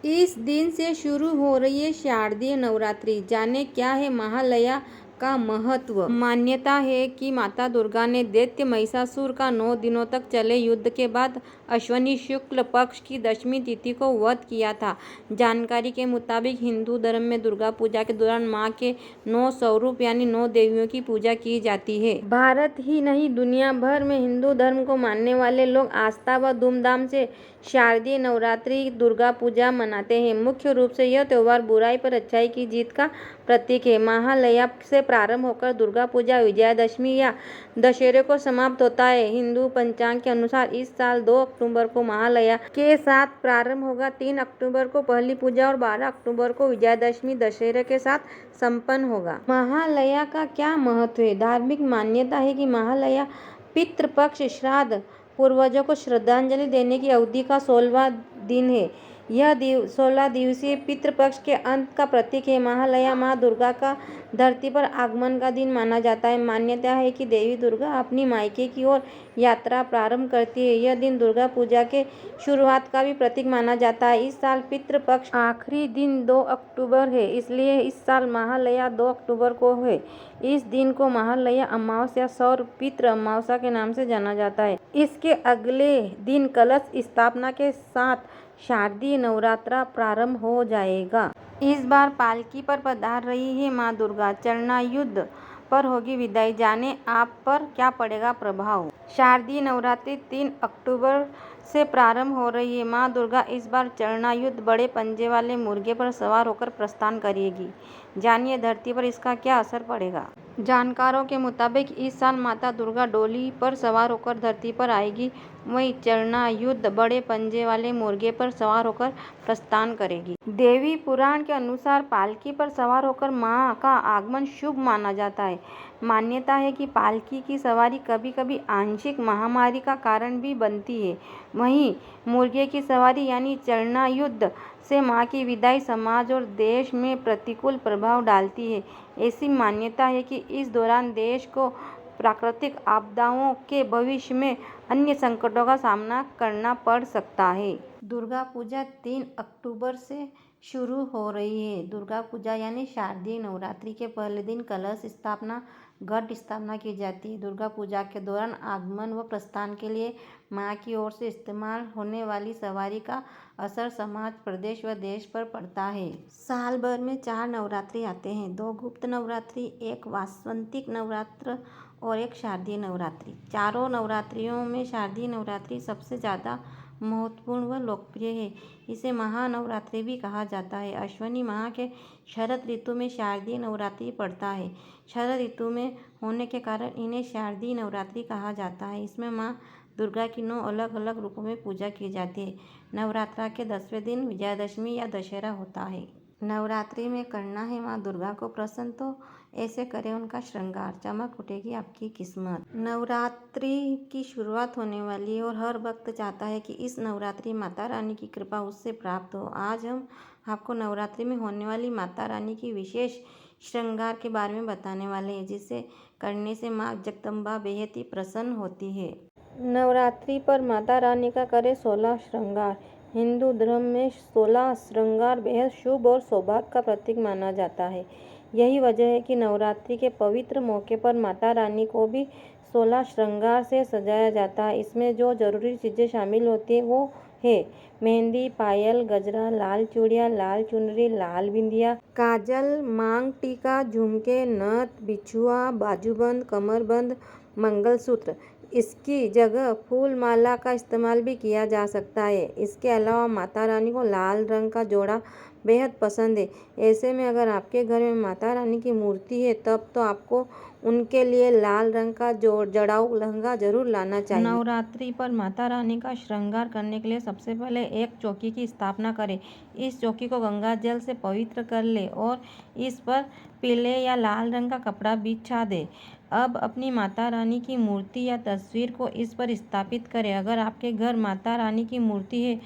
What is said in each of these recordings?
इस दिन से शुरू हो रही है शारदीय नवरात्रि। जाने क्या है महालया का महत्व। मान्यता है कि माता दुर्गा ने दैत्य महिषासुर का 9 दिनों तक चले युद्ध के बाद अश्विनी शुक्ल पक्ष की दशमी तिथि को वध किया था। जानकारी के मुताबिक हिंदू धर्म में दुर्गा पूजा के दौरान मां के 9 स्वरूप यानी 9 देवियों की पूजा की जाती है। भारत ही नहीं दुनिया भर में हिंदू धर्म को मानने वाले लोग आस्था व धूमधाम से शारदीय नवरात्रि दुर्गा पूजा मनाते हैं। मुख्य रूप से यह त्योहार बुराई पर अच्छाई की जीत का प्रतीक है। महालया से प्रारंभ होकर दुर्गा पूजा विजयादशमी या दशहरे को समाप्त होता है। हिंदू पंचांग के अनुसार इस साल 2 अक्टूबर को महालया के साथ प्रारंभ होगा, 3 अक्टूबर को पहली पूजा और 12 अक्टूबर को विजयादशमी दशहरे के साथ संपन्न होगा। महालया का क्या महत्व है। धार्मिक मान्यता है कि महालया पितृपक्ष श्राद्ध, पूर्वजों को श्रद्धांजलि देने की अवधि का 16वां दिन है। यह 16 दिवसीय पितृपक्ष के अंत का प्रतीक है। महालया माँ दुर्गा का धरती पर आगमन का दिन माना जाता है। मान्यता है कि देवी दुर्गा अपनी मायके की ओर यात्रा प्रारंभ करती है। यह दिन दुर्गा पूजा के शुरुआत का भी प्रतीक माना जाता है। इस साल पितृपक्ष आखिरी दिन 2 अक्टूबर है, इसलिए इस साल महालया 2 अक्टूबर को है। इस दिन को महालया अमावस्या सौर पितृ अमावस्या के नाम से जाना जाता है। इसके अगले दिन कलश स्थापना के साथ शारदीय नवरात्रा प्रारंभ हो जाएगा। इस बार पालकी पर पधार रही है मां दुर्गा। चरणायुद्ध पर होगी विदाई। जाने आप पर क्या पड़ेगा प्रभाव। शारदीय नवरात्रि 3 अक्टूबर से प्रारंभ हो रही है। मां दुर्गा इस बार चरणायुद्ध बड़े पंजे वाले मुर्गे पर सवार होकर प्रस्थान करेगी। जानिए धरती पर इसका क्या असर पड़ेगा। जानकारों के मुताबिक इस साल माता दुर्गा डोली पर सवार होकर धरती पर आएगी। वहीं चरणायुद्ध बड़े पंजे वाले मुर्गे पर सवार होकर प्रस्थान करेगी। देवी पुराण के अनुसार पालकी पर सवार होकर मां का आगमन शुभ माना जाता है। मान्यता है कि पालकी की सवारी कभी कभी आंशिक महामारी का कारण भी बनती है। वहीं मुर्गे की सवारी यानी चरणायुद्ध से मां की विदाई समाज और देश में प्रतिकूल प्रभाव डालती है। ऐसी मान्यता है कि इस दौरान देश को प्राकृतिक आपदाओं के भविष्य में अन्य संकटों का सामना करना पड़ सकता है। दुर्गा पूजा 3 अक्टूबर से शुरू हो रही है। दुर्गा पूजा यानी शारदीय नवरात्रि के पहले दिन कलश स्थापना, घट स्थापना की जाती है। दुर्गा पूजा के दौरान आगमन व प्रस्थान के लिए मां की ओर से इस्तेमाल होने वाली सवारी का असर समाज, प्रदेश व देश पर पड़ता है। साल भर में 4 नवरात्रि आते हैं, 2 गुप्त नवरात्रि, 1 वासंतिक नवरात्र और 1 शारदीय नवरात्रि। चारों नवरात्रियों में शारदीय नवरात्रि सबसे ज़्यादा महत्वपूर्ण व लोकप्रिय है। इसे महानवरात्रि भी कहा जाता है। अश्विनी माह के शरद ऋतु में शारदीय नवरात्रि पड़ता है। शरद ऋतु में होने के कारण इन्हें शारदीय नवरात्रि कहा जाता है। इसमें मां दुर्गा की 9 अलग अलग रूपों में पूजा की जाती है। नवरात्रा के 10वें दिन विजयादशमी या दशहरा होता है। नवरात्रि में करना है मां दुर्गा को प्रसन्न तो ऐसे करें उनका श्रृंगार, चमक उठेगी आपकी किस्मत। नवरात्रि की शुरुआत होने वाली है और हर भक्त चाहता है कि इस नवरात्रि माता रानी की कृपा उससे प्राप्त हो। आज हम आपको नवरात्रि में होने वाली माता रानी की विशेष श्रृंगार के बारे में बताने वाले हैं, जिसे करने से माँ जगदम्बा बेहद ही प्रसन्न होती है। नवरात्रि पर माता रानी का करें 16 श्रृंगार। हिंदू धर्म में 16 श्रृंगार बेहद शुभ और सौभाग्य का प्रतीक माना जाता है। यही वजह है कि नवरात्रि के पवित्र मौके पर माता रानी को भी 16 श्रृंगार से सजाया जाता है। इसमें जो जरूरी चीज़ें शामिल होती है वो है मेहंदी, पायल, गजरा, लाल चूड़ियाँ, लाल चुनरी, लाल बिंदिया, काजल, मांग टीका, झुमके, नथ, बिछुआ, बाजूबंद, कमरबंद, मंगलसूत्र। इसकी जगह फूल माला का इस्तेमाल भी किया जा सकता है। इसके अलावा माता रानी को लाल रंग का जोड़ा बेहद पसंद है। ऐसे में अगर आपके घर में माता रानी की मूर्ति है तब तो आपको उनके लिए लाल रंग का जड़ाऊ लहंगा जरूर लाना चाहिए। नवरात्रि पर माता रानी का श्रृंगार करने के लिए सबसे पहले एक चौकी की स्थापना करें। इस चौकी को गंगा जल से पवित्र कर ले और इस पर पीले या लाल रंग का कपड़ा बिछा दे। अब अपनी माता रानी की मूर्ति या तस्वीर को इस पर स्थापित करें। अगर आपके घर माता रानी की मूर्ति है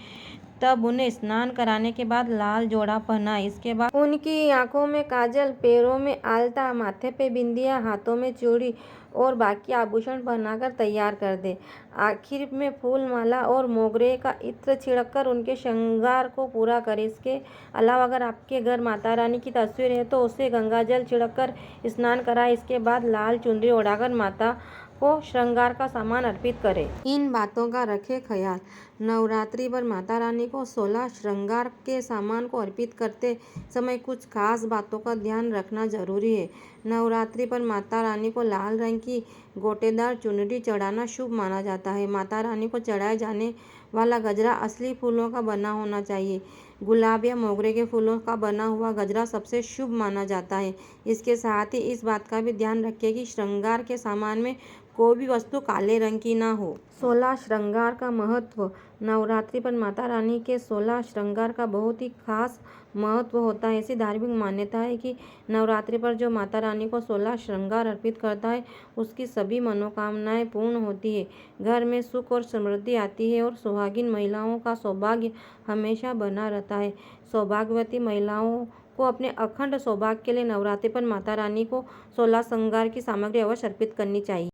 तब उन्हें स्नान कराने के बाद लाल जोड़ा पहनाएं। इसके बाद उनकी आंखों में काजल, पैरों में आलता, माथे पे बिंदिया, हाथों में चूड़ी और बाकी आभूषण पहनाकर तैयार कर दे। आखिर में फूल माला और मोगरे का इत्र छिड़ककर उनके श्रृंगार को पूरा करें। इसके अलावा अगर आपके घर माता रानी की तस्वीर है तो उसे गंगाजल छिड़ककर स्नान कराएं। इसके बाद लाल चुनरी ओढ़ाकर माता को श्रृंगार का सामान अर्पित करें। इन बातों का रखें ख्याल। नवरात्रि पर माता रानी को 16 श्रृंगार के सामान को अर्पित करते समय कुछ खास बातों का ध्यान रखना जरूरी है। नवरात्रि पर माता रानी को लाल रंग की गोटेदार चुनरी चढ़ाना शुभ माना जाता है। माता रानी को चढ़ाए जाने वाला गजरा असली फूलों का बना होना चाहिए। गुलाब या मोगरे के फूलों का बना हुआ गजरा सबसे शुभ माना जाता है। इसके साथ ही इस बात का भी ध्यान रखें कि श्रृंगार के सामान में कोई भी वस्तु काले रंग की ना हो। 16 श्रृंगार का महत्व। नवरात्रि पर माता रानी के 16 श्रृंगार का बहुत ही खास महत्व होता है। ऐसी धार्मिक मान्यता है कि नवरात्रि पर जो माता रानी को 16 श्रृंगार अर्पित करता है उसकी सभी मनोकामनाएं पूर्ण होती है। घर में सुख और समृद्धि आती है और सुहागिन महिलाओं का सौभाग्य हमेशा बना रहता है। सौभाग्यवती महिलाओं को अपने अखंड सौभाग्य के लिए नवरात्रि पर माता रानी को 16 श्रृंगार की सामग्री अवश्य अर्पित करनी चाहिए।